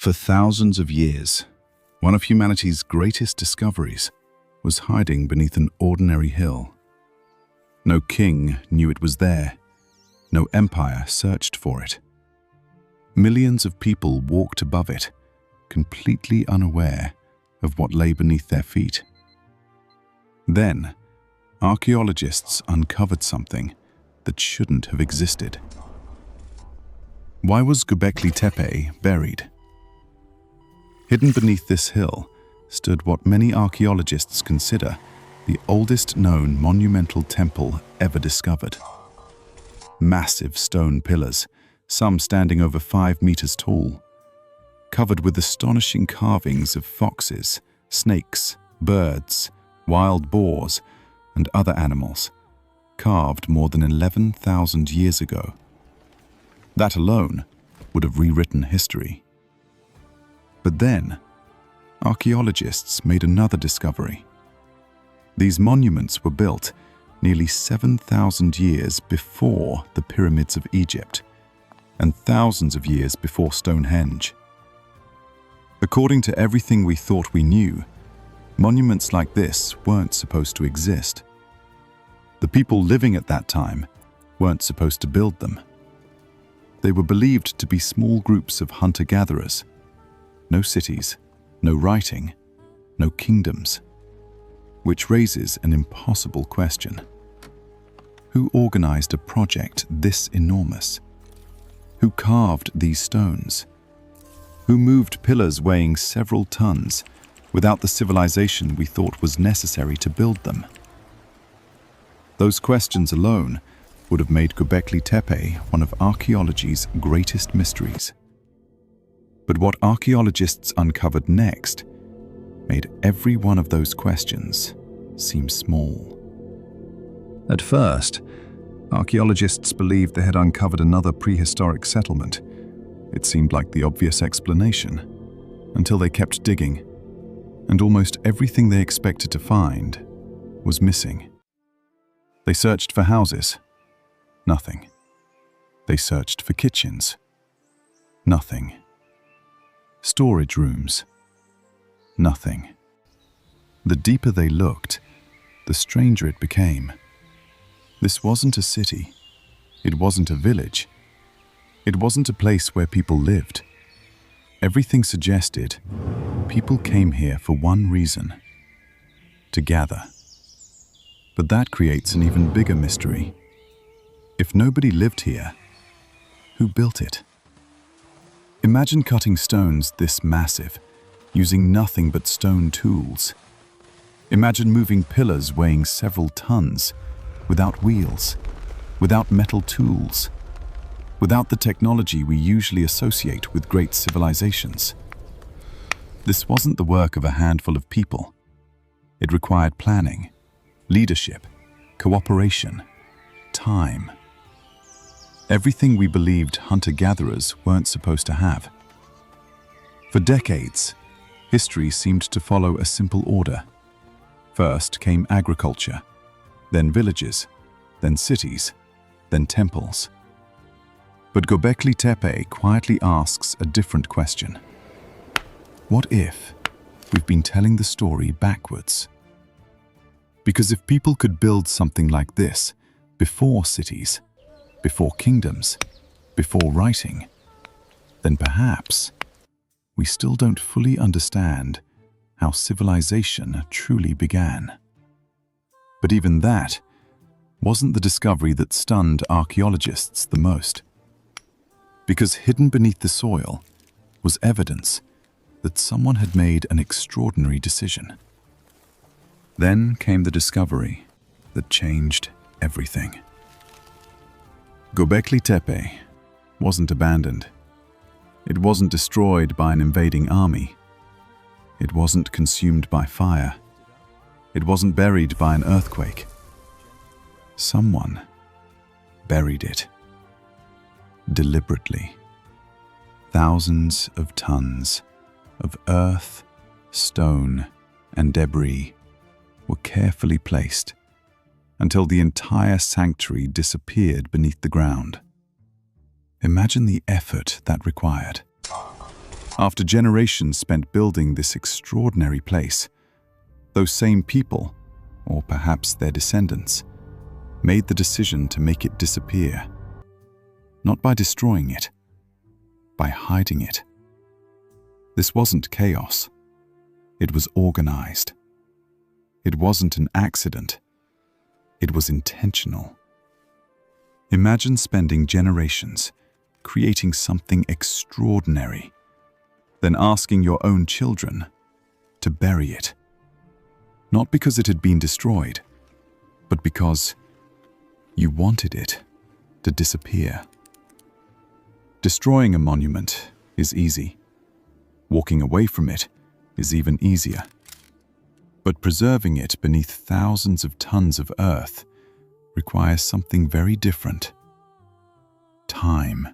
For thousands of years, one of humanity's greatest discoveries was hiding beneath an ordinary hill. No king knew it was there. No empire searched for it. Millions of people walked above it, completely unaware of what lay beneath their feet. Then, archaeologists uncovered something that shouldn't have existed. Why was Göbekli Tepe buried? Hidden beneath this hill stood what many archaeologists consider the oldest known monumental temple ever discovered. Massive stone pillars, some standing over 5 meters tall, covered with astonishing carvings of foxes, snakes, birds, wild boars, and other animals, carved more than 11,000 years ago. That alone would have rewritten history. But then, archaeologists made another discovery. These monuments were built nearly 7,000 years before the pyramids of Egypt and thousands of years before Stonehenge. According to everything we thought we knew, monuments like this weren't supposed to exist. The people living at that time weren't supposed to build them. They were believed to be small groups of hunter-gatherers. No cities, no writing, no kingdoms. Which raises an impossible question. Who organized a project this enormous? Who carved these stones? Who moved pillars weighing several tons without the civilization we thought was necessary to build them? Those questions alone would have made Göbekli Tepe one of archaeology's greatest mysteries. But what archaeologists uncovered next made every one of those questions seem small. At first, archaeologists believed they had uncovered another prehistoric settlement. It seemed like the obvious explanation, until they kept digging, and almost everything they expected to find was missing. They searched for houses. Nothing. They searched for kitchens. Nothing. Storage rooms. Nothing. The deeper they looked, the stranger it became. This wasn't a city. It wasn't a village. It wasn't a place where people lived. Everything suggested people came here for one reason: to gather. But that creates an even bigger mystery. If nobody lived here, who built it? Imagine cutting stones this massive, using nothing but stone tools. Imagine moving pillars weighing several tons, without wheels, without metal tools, without the technology we usually associate with great civilizations. This wasn't the work of a handful of people. It required planning, leadership, cooperation, time. Everything we believed hunter-gatherers weren't supposed to have. For decades, history seemed to follow a simple order. First came agriculture, then villages, then cities, then temples. But Göbekli Tepe quietly asks a different question. What if we've been telling the story backwards? Because if people could build something like this before cities, before kingdoms, before writing, then perhaps we still don't fully understand how civilization truly began. But even that wasn't the discovery that stunned archaeologists the most. Because hidden beneath the soil was evidence that someone had made an extraordinary decision. Then came the discovery that changed everything. Göbekli Tepe wasn't abandoned. It wasn't destroyed by an invading army. It wasn't consumed by fire. It wasn't buried by an earthquake. Someone buried it. Deliberately. Thousands of tons of earth, stone, and debris were carefully placed until the entire sanctuary disappeared beneath the ground. Imagine the effort that required. After generations spent building this extraordinary place, those same people, or perhaps their descendants, made the decision to make it disappear. Not by destroying it, by hiding it. This wasn't chaos. It was organized. It wasn't an accident. It was intentional. Imagine spending generations creating something extraordinary, then asking your own children to bury it. Not because it had been destroyed, but because you wanted it to disappear. Destroying a monument is easy. Walking away from it is even easier. But preserving it beneath thousands of tons of earth requires something very different. Time,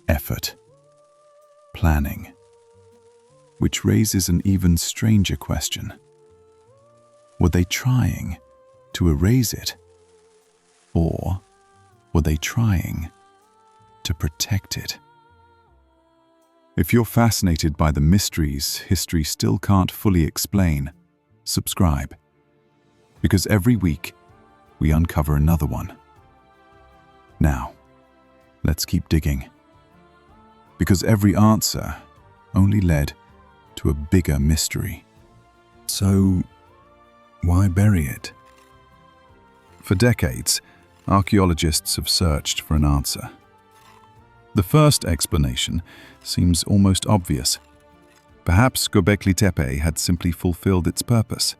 effort, planning. Which raises an even stranger question. Were they trying to erase it? Or were they trying to protect it? If you're fascinated by the mysteries history still can't fully explain, subscribe. Because every week, we uncover another one. Now, let's keep digging. Because every answer only led to a bigger mystery. So, why bury it? For decades, archaeologists have searched for an answer. The first explanation seems almost obvious. Perhaps Göbekli Tepe had simply fulfilled its purpose.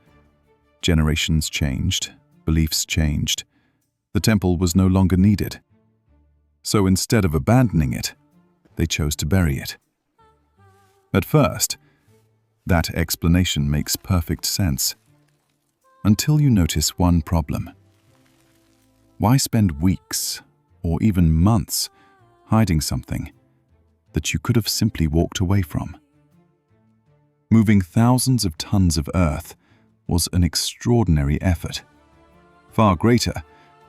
Generations changed, beliefs changed. The temple was no longer needed. So instead of abandoning it, they chose to bury it. At first, that explanation makes perfect sense. Until you notice one problem. Why spend weeks, or even months, hiding something that you could have simply walked away from? Moving thousands of tons of earth was an extraordinary effort, far greater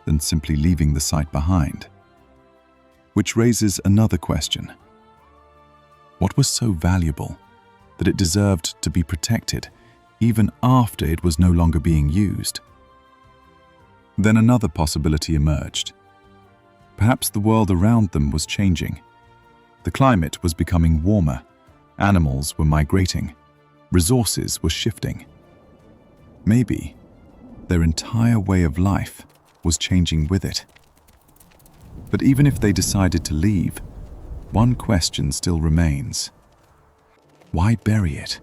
than simply leaving the site behind. Which raises another question. What was so valuable that it deserved to be protected even after it was no longer being used? Then another possibility emerged. Perhaps the world around them was changing. The climate was becoming warmer, animals were migrating, resources were shifting. Maybe their entire way of life was changing with it. But even if they decided to leave, one question still remains. Why bury it?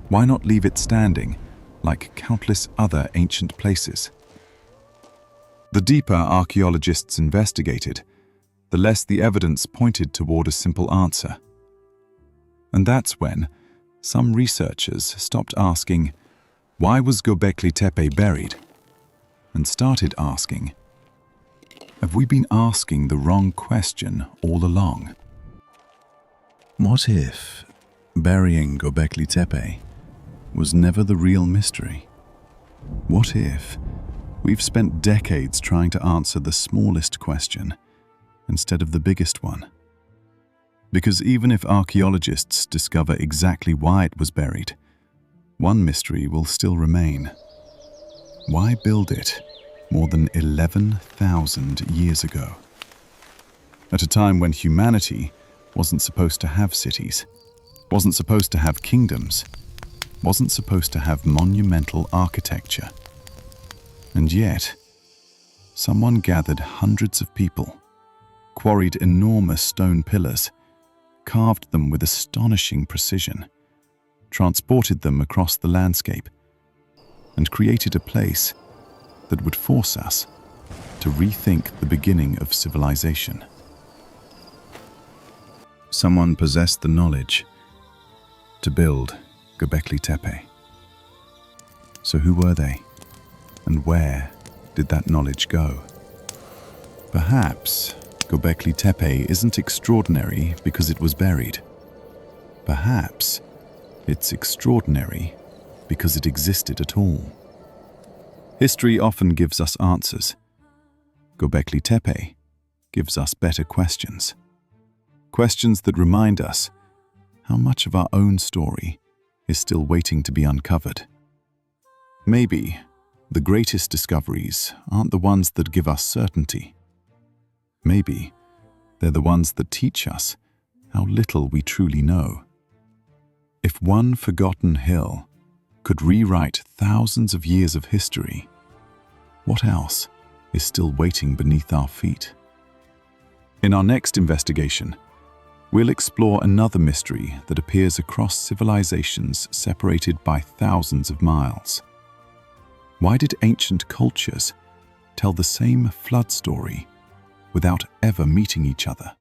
Why not leave it standing like countless other ancient places? The deeper archaeologists investigated, the less the evidence pointed toward a simple answer. And that's when some researchers stopped asking, why was Göbekli Tepe buried? And started asking, have we been asking the wrong question all along? What if burying Göbekli Tepe was never the real mystery? What if we've spent decades trying to answer the smallest question instead of the biggest one? Because even if archaeologists discover exactly why it was buried, one mystery will still remain. Why build it more than 11,000 years ago? At a time when humanity wasn't supposed to have cities, wasn't supposed to have kingdoms, wasn't supposed to have monumental architecture. And yet, someone gathered hundreds of people, quarried enormous stone pillars, carved them with astonishing precision, transported them across the landscape, and created a place that would force us to rethink the beginning of civilization. Someone possessed the knowledge to build Göbekli Tepe. So who were they? And where did that knowledge go? Perhaps Göbekli Tepe isn't extraordinary because it was buried. Perhaps it's extraordinary because it existed at all. History often gives us answers. Göbekli Tepe gives us better questions. Questions that remind us how much of our own story is still waiting to be uncovered. Maybe the greatest discoveries aren't the ones that give us certainty. Maybe they're the ones that teach us how little we truly know. If one forgotten hill could rewrite thousands of years of history, what else is still waiting beneath our feet? In our next investigation, we'll explore another mystery that appears across civilizations separated by thousands of miles. Why did ancient cultures tell the same flood story without ever meeting each other?